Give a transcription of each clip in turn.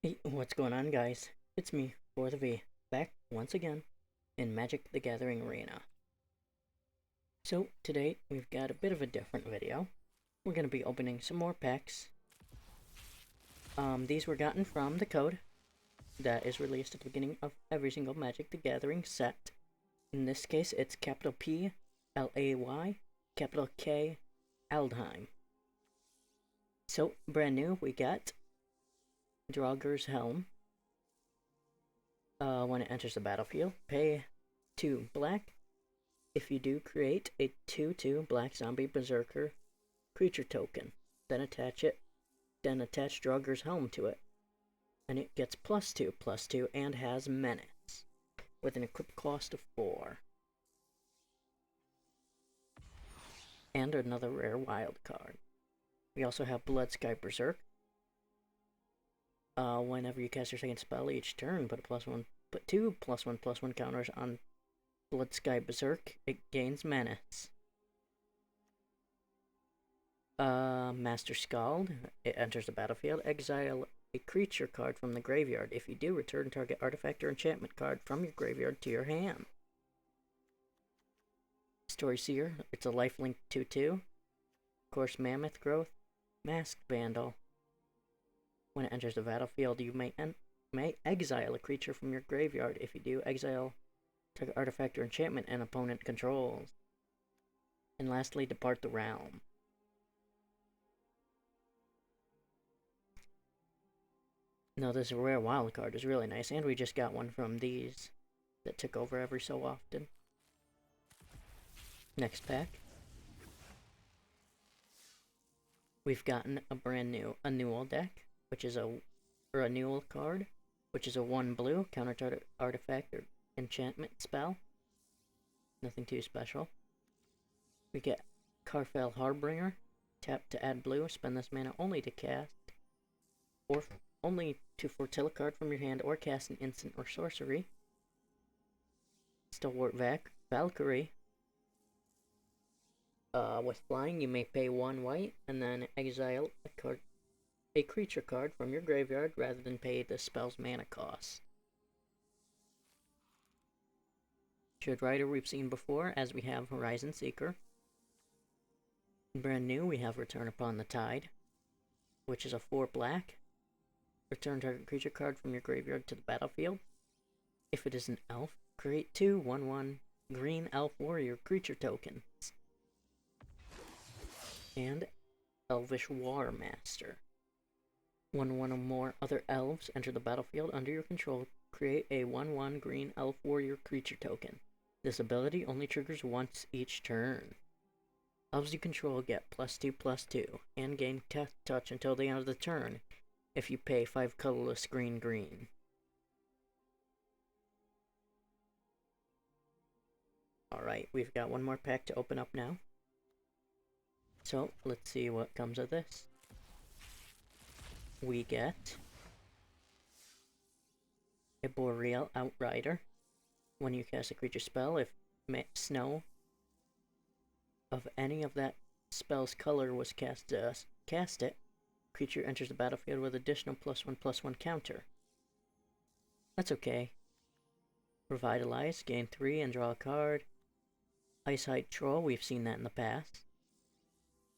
Hey, what's going on, guys? It's me, For the V, back once again in Magic the Gathering Arena. So, today we've got a bit of a different video. We're going to be opening some more packs. These were gotten from the code that is released at the beginning of every single Magic the Gathering set. In this case, it's capital P, L-A-Y, capital K, Kaldheim. So, brand new, we got Draugur's Helm. When it enters the battlefield, pay 2 black. If you do, create a 2/2 black zombie berserker creature token. Then attach Draugur's Helm to it. And it gets +2/+2 and has menace with an equip cost of 4. And another rare wild card. We also have Blood Sky Berserk. Whenever you cast your second spell each turn, put 2 +1/+1 counters on Blood Sky Berserk. It gains menace. Master Scald. It enters the battlefield. Exile a creature card from the graveyard. If you do, return target artifact or enchantment card from your graveyard to your hand. Story Seer. It's a lifelink 2/2. Of course, Mammoth Growth. Masked Vandal. When it enters the battlefield, you may exile a creature from your graveyard. If you do, exile target artifact or enchantment an opponent controls. And lastly, Depart the Realm. Now, this rare wild card is really nice, and we just got one from these that took over every so often. Next pack. We've gotten a brand new Annual deck, which is a Annual card, which is a 1 blue counter target artifact or enchantment spell. Nothing too special. We get Karfell Harbinger. Tap to add blue. Spend this mana only to cast, or only to foretell a card from your hand or cast an instant or sorcery. Stalwart Valkyrie. With flying, you may pay 1 white and then exile a creature card from your graveyard rather than pay the spell's mana cost. Should Rider we've seen before, as we have Horizon Seeker. Brand new, we have Return Upon the Tide, which is a 4 black. Return target creature card from your graveyard to the battlefield. If it is an elf, create 2 1/1 green elf warrior creature tokens. And Elvish War Master. When one or more other elves enter the battlefield under your control, create a 1/1 green elf warrior creature token. This ability only triggers once each turn. Elves you control get +2/+2 and gain touch until the end of the turn if you pay 5 colorless green. Alright, we've got one more pack to open up now. So, let's see what comes of this. We get a Boreal Outrider. When you cast a creature spell, if snow of any of that spell's color was cast it, creature enters the battlefield with additional +1/+1 counter. That's okay. Revitalize, gain 3 and draw a card. Icehide Troll, we've seen that in the past.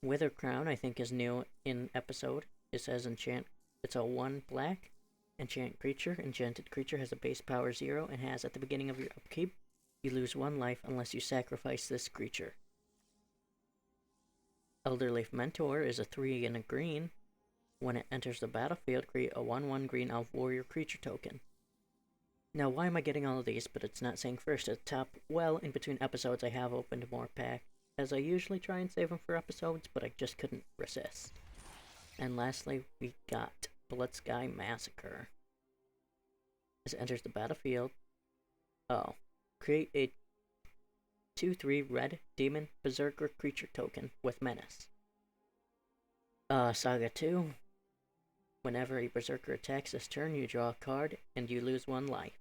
Wither Crown, I think, is new in episode. It says enchant. It's a 1 black enchant creature. Enchanted creature has a base power 0 and has, at the beginning of your upkeep, you lose 1 life unless you sacrifice this creature. Elderleaf Mentor is a 3 and a green. When it enters the battlefield, create a 1/1 green elf warrior creature token. Now, why am I getting all of these, but it's not saying first at the top? Well, in between episodes I have opened more packs, as I usually try and save them for episodes, but I just couldn't resist. And lastly, we got Blood Sky Massacre. As it enters the battlefield, create a 2/3 red demon berserker creature token with menace. Saga 2. Whenever a berserker attacks this turn, you draw a card and you lose 1 life.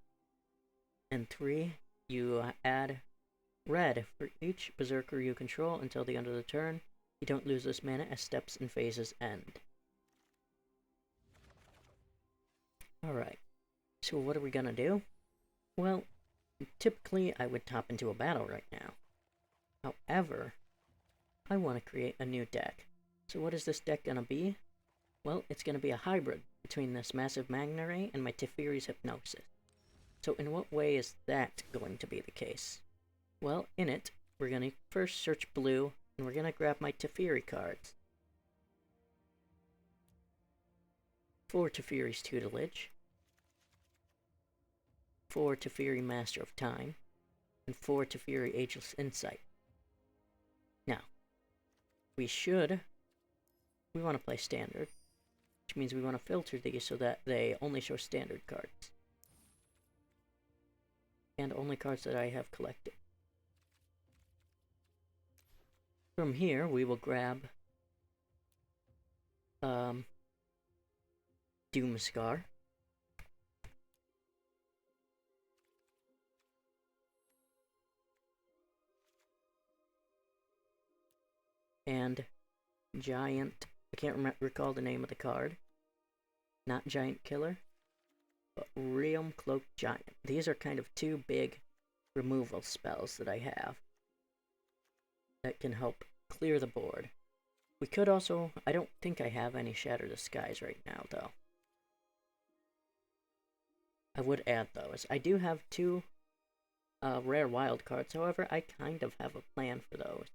And 3, you add red for each berserker you control until the end of the turn. You don't lose this mana as steps and phases end. Alright, so what are we gonna do? Well, typically I would hop into a battle right now. However, I want to create a new deck. So what is this deck gonna be? Well, it's gonna be a hybrid between this Massive Magna Ray and my Teferi's Hypnosis. So in what way is that going to be the case? Well, in it, we're gonna first search blue, and we're gonna grab my Teferi cards. 4 Teferi's Tutelage, 4 Teferi Master of Time, and 4 Teferi Ageless Insight. Now, we want to play Standard, which means we want to filter these so that they only show Standard cards. And only cards that I have collected. From here, we will grab Doomscar. And Giant, I can't recall the name of the card. Not Giant Killer, but Realm Cloaked Giant. These are kind of two big removal spells that I have that can help clear the board. We could also, I don't think I have any Shatter the Skies right now, though. I would add those. I do have 2 rare wild cards, however, I kind of have a plan for those.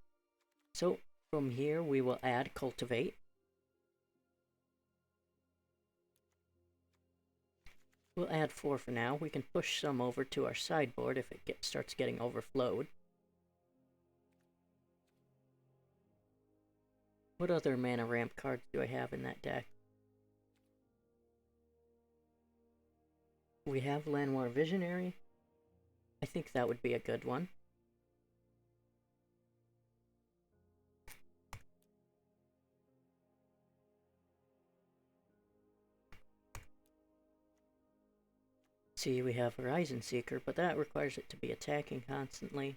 So, from here, we will add Cultivate. We'll add 4 for now. We can push some over to our sideboard if it starts getting overflowed. What other mana ramp cards do I have in that deck? We have Llanowar Visionary. I think that would be a good one. See, we have Horizon Seeker, but that requires it to be attacking constantly.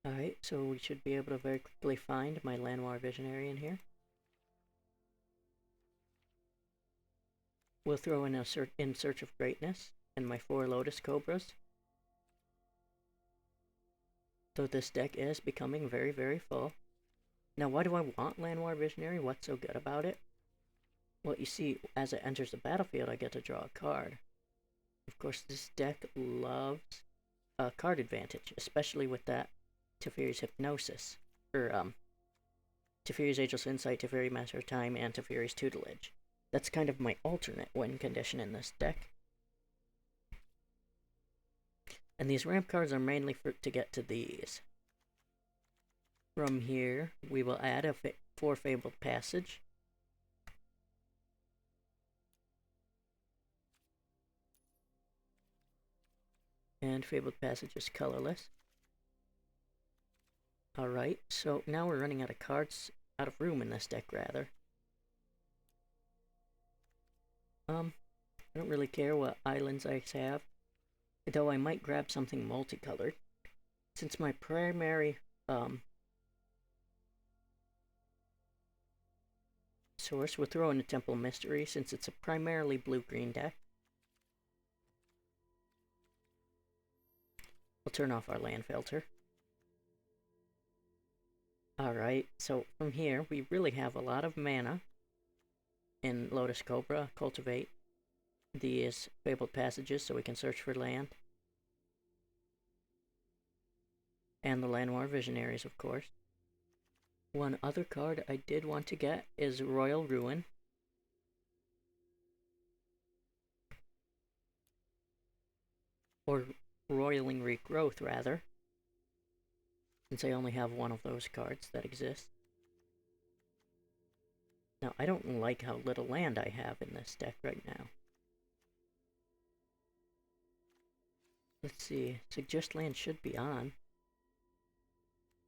Alright, so we should be able to very quickly find my Llanowar Visionary in here. We'll throw in In Search of Greatness and my 4 Lotus Cobras. So this deck is becoming very, very full. Now, why do I want Llanowar Visionary? What's so good about it? Well, you see, as it enters the battlefield, I get to draw a card. Of course, this deck loves card advantage, especially with that Teferi's Hypnosis, or Teferi's Ageless Insight, Teferi Master of Time, and Teferi's Tutelage. That's kind of my alternate win condition in this deck. And these ramp cards are mainly to get to these. From here, we will add a 4 Fabled Passage. And Fabled Passage is colorless. Alright, so now we're running out of cards, out of room in this deck, rather. I don't really care what islands I have, though I might grab something multicolored. Since my primary, source, we'll throw in a Temple Mystery, since it's a primarily blue-green deck. We'll turn off our land filter. Alright, so from here, we really have a lot of mana in Lotus Cobra, Cultivate, these Fabled Passages so we can search for land, and the Llanowar Visionaries, of course. One other card I did want to get is Royal Ruin. Or Roiling Regrowth, rather, since I only have one of those cards that exist. Now, I don't like how little land I have in this deck right now. Let's see, Suggest Land should be on.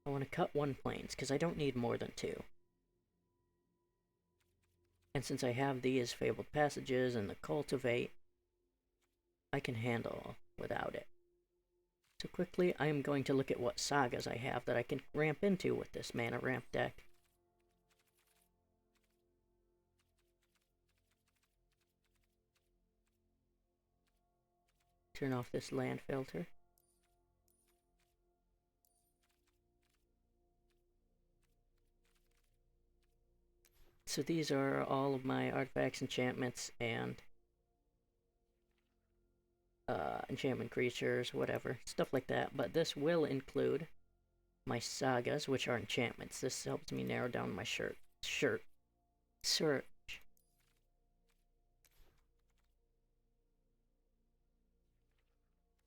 I want to cut 1 plains, because I don't need more than 2. And since I have these Fabled Passages and the Cultivate, I can handle without it. So quickly, I am going to look at what sagas I have that I can ramp into with this mana ramp deck. Turn off this land filter. So these are all of my artifacts, enchantments, and enchantment creatures, whatever, stuff like that. But this will include my sagas, which are enchantments. This helps me narrow down my search.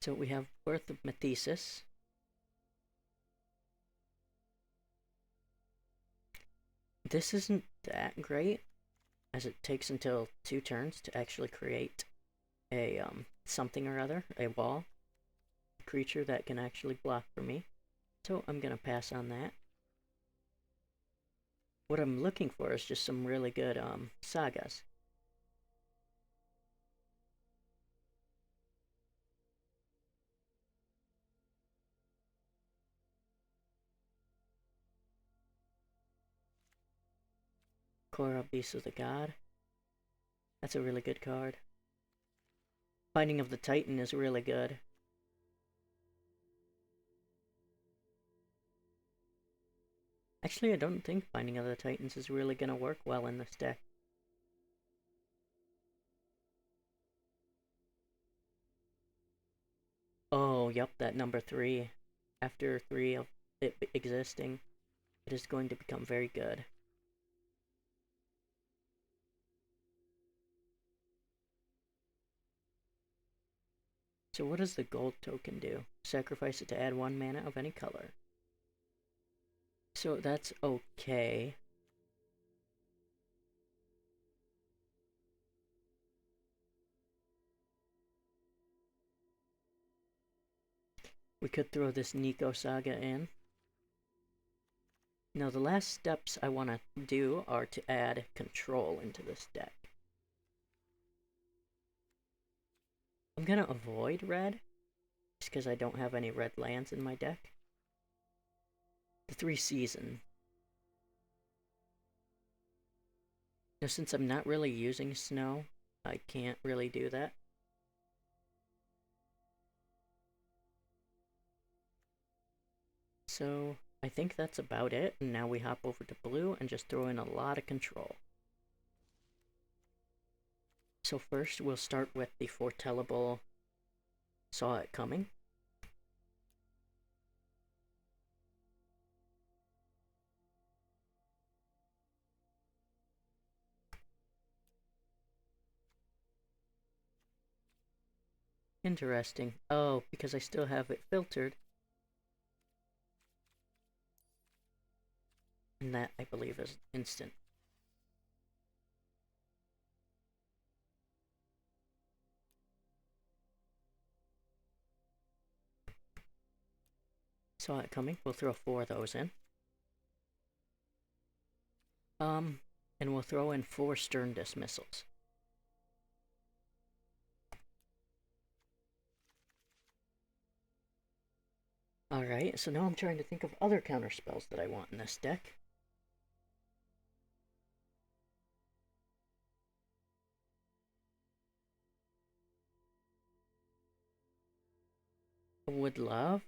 So we have Birth of Methesis. This isn't that great, as it takes until 2 turns to actually create a something or other, a wall, a creature that can actually block for me. So I'm gonna pass on that. What I'm looking for is just some really good sagas. Korra, Beast of the God. That's a really good card. Binding of the Titan is really good. Actually, I don't think Binding of the Titans is really gonna work well in this deck. Oh, yep, that number 3. After 3 of it existing, it is going to become very good. So what does the gold token do? Sacrifice it to add 1 mana of any color. So that's okay. We could throw this Nico Saga in. Now the last steps I want to do are to add control into this deck. I'm going to avoid red, just because I don't have any red lands in my deck. The 3 Seasons. Now since I'm not really using snow, I can't really do that. So I think that's about it, and now we hop over to blue and just throw in a lot of control. So first we'll start with the foretellable Saw It Coming. Interesting. Oh, because I still have it filtered. And that, I believe, is instant. Saw It Coming. We'll throw 4 of those in. And we'll throw in 4 Stern Dismissals. Alright, so now I'm trying to think of other counter spells that I want in this deck. I would love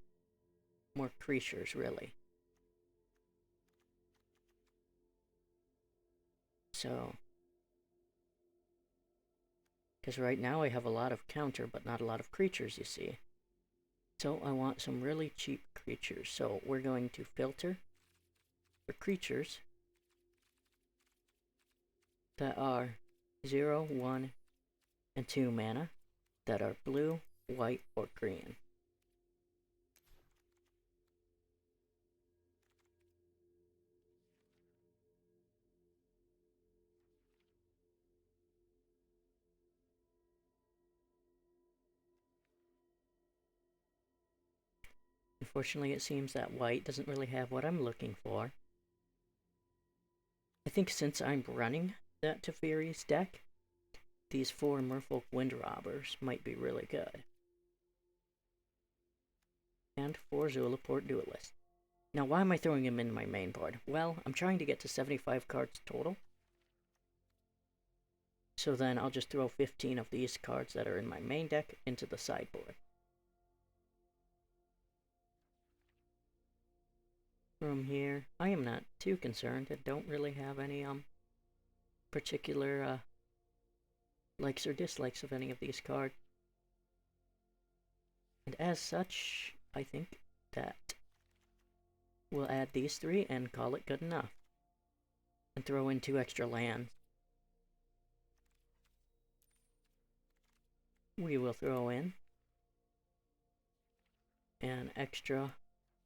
more creatures, really. So, because right now I have a lot of counter, but not a lot of creatures, you see. So I want some really cheap creatures. So we're going to filter for creatures that are 0, 1, and 2 mana, that are blue, white, or green. Unfortunately, it seems that white doesn't really have what I'm looking for. I think since I'm running that Teferi's deck, these 4 Merfolk Wind Robbers might be really good. And 4 Zulaport Duelist. Now, why am I throwing him in my main board? Well, I'm trying to get to 75 cards total. So then I'll just throw 15 of these cards that are in my main deck into the sideboard. From here, I am not too concerned. I don't really have any particular likes or dislikes of any of these cards. And as such, I think that we'll add these 3 and call it good enough. And throw in 2 extra lands. We will throw in an extra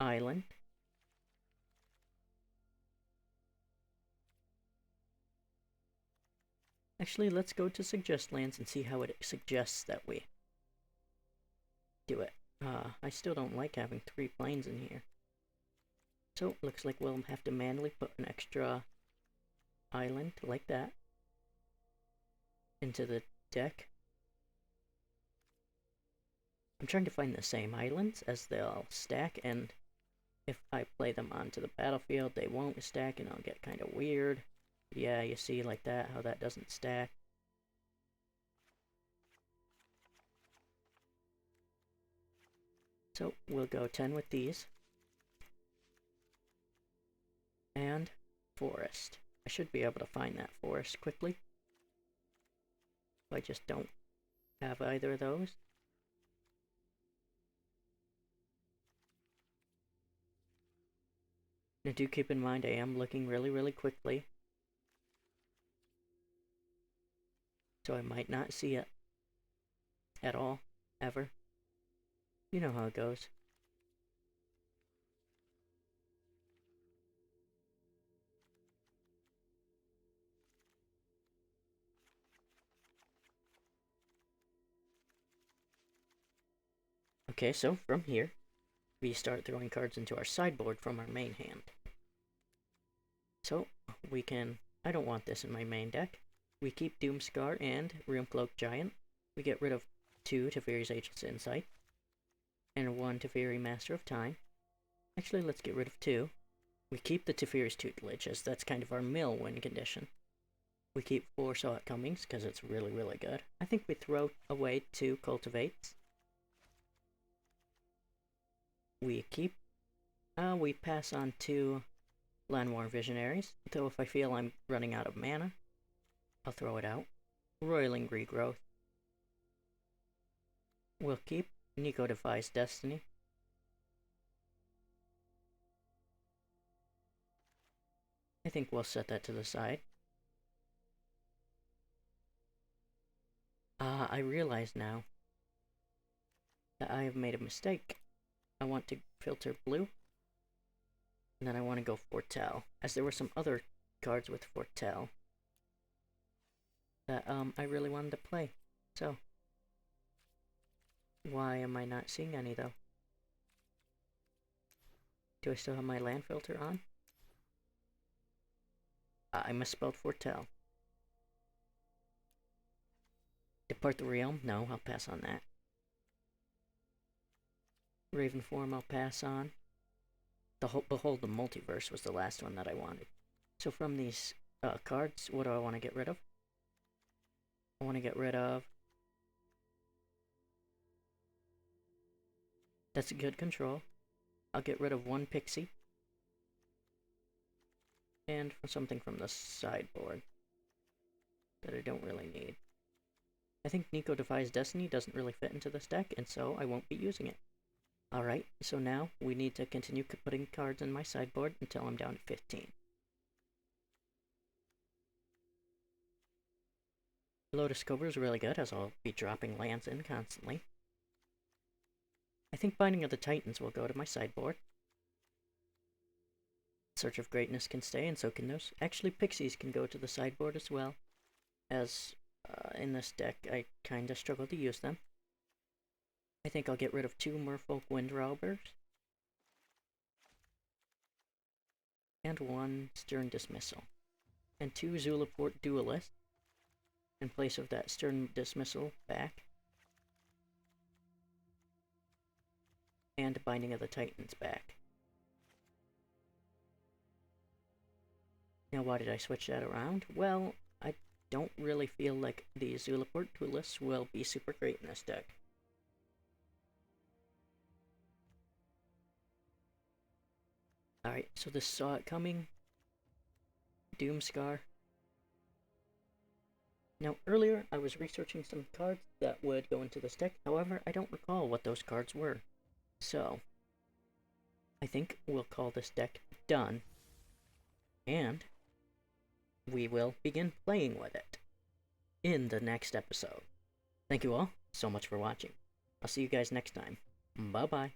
island. Actually, let's go to suggest lands and see how it suggests that we do it. I still don't like having 3 planes in here. So, looks like we'll have to manually put an extra island like that into the deck. I'm trying to find the same islands as they'll stack, and if I play them onto the battlefield, they won't stack and I'll get kind of weird. Yeah, you see like that, how that doesn't stack. So, we'll go 10 with these. And forest. I should be able to find that forest quickly. I just don't have either of those. Now do keep in mind I am looking really quickly. So I might not see it at all, ever. You know how it goes. Okay, so from here, we start throwing cards into our sideboard from our main hand. So, we can... I don't want this in my main deck. We keep Doomscar and Realmcloak Giant. We get rid of 2 Teferi's Ageless Insight. And 1 Teferi Master of Time. Actually, let's get rid of 2. We keep the Teferi's Tutelage, as that's kind of our mill win condition. We keep 4 Saw It Comings, because it's really good. I think we throw away 2 Cultivates. We keep... we pass on 2 Llanowar Visionaries, though if I feel I'm running out of mana, I'll throw it out. Roiling Regrowth. We'll keep Nico Defies Destiny. I think we'll set that to the side. I realize now that I have made a mistake. I want to filter blue, and then I want to go Foretell, as there were some other cards with Foretell that I really wanted to play. So, why am I not seeing any though? Do I still have my land filter on? I misspelled Foretell. Depart the Realm? No, I'll pass on that. Raven Form I'll pass on. Behold the Multiverse was the last one that I wanted. So from these cards, what do I want to get rid of? I want to get rid of... That's a good control. I'll get rid of 1 Pixie. And something from the sideboard that I don't really need. I think Nico Defies Destiny doesn't really fit into this deck, and so I won't be using it. Alright, so now we need to continue putting cards in my sideboard until I'm down to 15. Lotus Cobra is really good, as I'll be dropping lands in constantly. I think Binding of the Titans will go to my sideboard. Search of Greatness can stay, and so can those. Actually, Pixies can go to the sideboard as well, as in this deck I kinda struggle to use them. I think I'll get rid of 2 Merfolk Wind Robbers. And 1 Stern Dismissal. and 2 Zulaport Duelists in place of that Stern Dismissal back, and Binding of the Titans back. Now, why did I switch that around? Well, I don't really feel like the Zulaport Duelists will be super great in this deck. Alright, so this saw it coming. Doomscar. Now, earlier I was researching some cards that would go into this deck, however, I don't recall what those cards were. So, I think we'll call this deck done, and we will begin playing with it in the next episode. Thank you all so much for watching. I'll see you guys next time. Bye-bye.